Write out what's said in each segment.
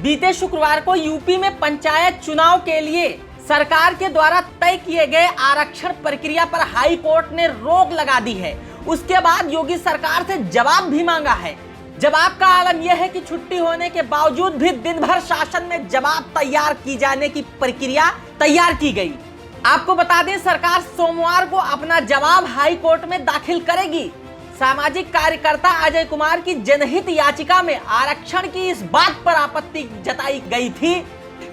बीते शुक्रवार को यूपी में पंचायत चुनाव के लिए सरकार के द्वारा तय किए गए आरक्षण प्रक्रिया पर हाई कोर्ट ने रोक लगा दी है। उसके बाद योगी सरकार से जवाब भी मांगा है। जवाब का आलम यह है कि छुट्टी होने के बावजूद भी दिन भर शासन में जवाब तैयार की जाने की प्रक्रिया तैयार की गई। आपको बता दें, सरकार सोमवार को अपना जवाब हाई कोर्ट में दाखिल करेगी। सामाजिक कार्यकर्ता अजय कुमार की जनहित याचिका में आरक्षण की इस बात पर आपत्ति जताई गई थी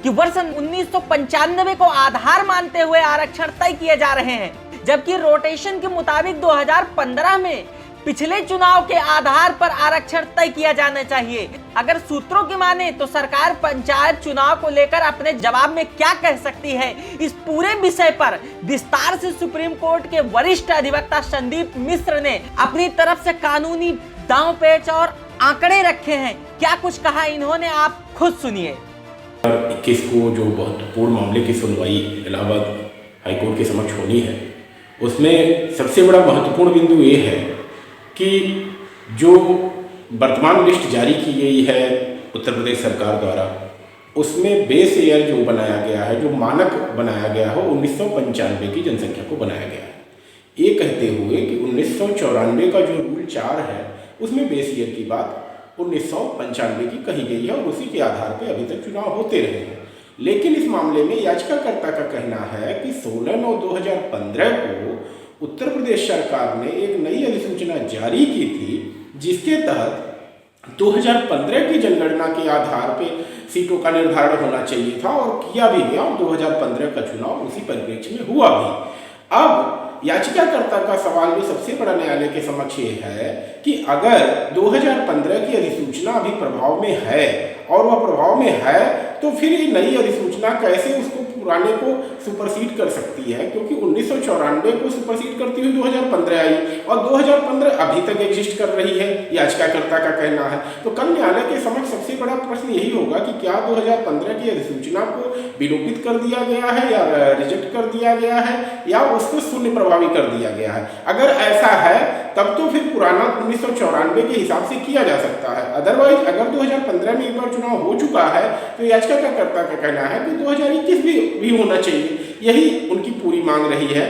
कि वर्ष 1995 को आधार मानते हुए आरक्षण तय किए जा रहे हैं, जबकि रोटेशन के मुताबिक 2015 में पिछले चुनाव के आधार पर आरक्षण तय किया जाना चाहिए। अगर सूत्रों की माने तो सरकार पंचायत चुनाव को लेकर अपने जवाब में क्या कह सकती है, इस पूरे विषय पर विस्तार से सुप्रीम कोर्ट के वरिष्ठ अधिवक्ता संदीप मिश्र ने अपनी तरफ से कानूनी दांव पेच और आंकड़े रखे हैं। क्या कुछ कहा इन्होंने, आप खुद सुनिए। 21 को जो महत्वपूर्ण मामले की सुनवाई इलाहाबाद हाईकोर्ट के समक्ष होनी है, उसमें सबसे बड़ा महत्वपूर्ण बिंदु ये है कि जो वर्तमान लिस्ट जारी की गई है उत्तर प्रदेश सरकार द्वारा, उसमें बेस ईयर जो बनाया गया है, जो मानक बनाया गया है, 1995 की जनसंख्या को बनाया गया है। ये कहते हुए कि 1994 का जो रूल 4 है उसमें बेस ईयर की बात 1995 की कही गई है और उसी के आधार पर अभी तक चुनाव होते रहे हैं। लेकिन इस मामले में याचिकाकर्ता का कहना है कि 16/9/2015 को उत्तर प्रदेश सरकार ने एक नई अधिसूचना जारी की थी, जिसके तहत 2015 की जनगणना के आधार पर सीटों का निर्धारण होना चाहिए था और किया भी गया और 2015 का चुनाव उसी परिप्रेक्ष्य में हुआ भी। अब याचिकाकर्ता का सवाल जो सबसे बड़ा न्यायालय के समक्ष ये है कि अगर 2015 की अधिसूचना अभी प्रभाव में है और वह प्रभाव में है, तो फिर ये नई अधिसूचना कैसे उसको पुराने को सुपरसीड कर सकती है, क्योंकि 1994 को सुपरसीड करती हुई 2015 आई और 2015 अभी तक एग्जिस्ट कर रही है, याचिकाकर्ता का कहना है। तो कल न्यायालय के समक्ष सबसे बड़ा प्रश्न यही होगा कि क्या 2015 की अधिसूचना को विलोपित कर दिया गया है या रिजेक्ट कर दिया गया है या उसको शून्य प्रभावी कर दिया गया है। अगर ऐसा है तब तो फिर पुराना 1994 के हिसाब से किया जा सकता है। अदरवाइज अगर 2015 में एक बार चुनाव हो चुका है तो याचिकाकर्ता का कहना है कि 2021 भी होना चाहिए। यही उनकी पूरी मांग रही है।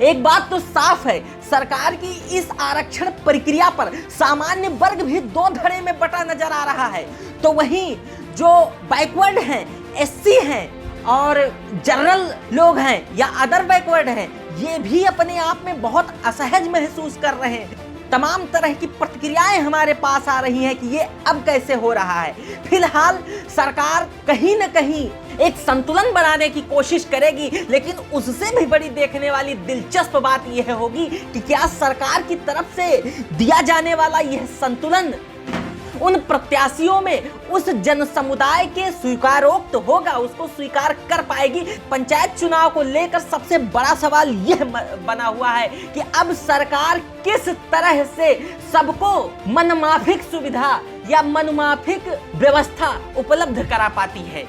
एक बात तो साफ है, सरकार की इस आरक्षण प्रक्रिया पर सामान्य वर्ग भी दो धड़े में बटा नजर आ रहा है। तो वहीं जो बैकवर्ड हैं, एससी हैं और जनरल लोग हैं या अदर बैकवर्ड हैं, ये भी अपने आप में बहुत असहज महसूस कर रहे हैं। तमाम तरह की प्रतिक्रियाएं हमारे पास आ रही हैं कि ये अब कैसे हो रहा है। फिलहाल सरकार कहीं न कहीं एक संतुलन बनाने की कोशिश करेगी, लेकिन उससे भी बड़ी देखने वाली दिलचस्प बात यह होगी कि क्या सरकार की तरफ से दिया जाने वाला यह संतुलन उन प्रत्याशियों में उस जन समुदाय के स्वीकारोक्त होगा, उसको स्वीकार कर पाएगी। पंचायत चुनाव को लेकर सबसे बड़ा सवाल यह बना हुआ है कि अब सरकार किस तरह से सबको मनमाफिक सुविधा या मनमाफिक व्यवस्था उपलब्ध करा पाती है।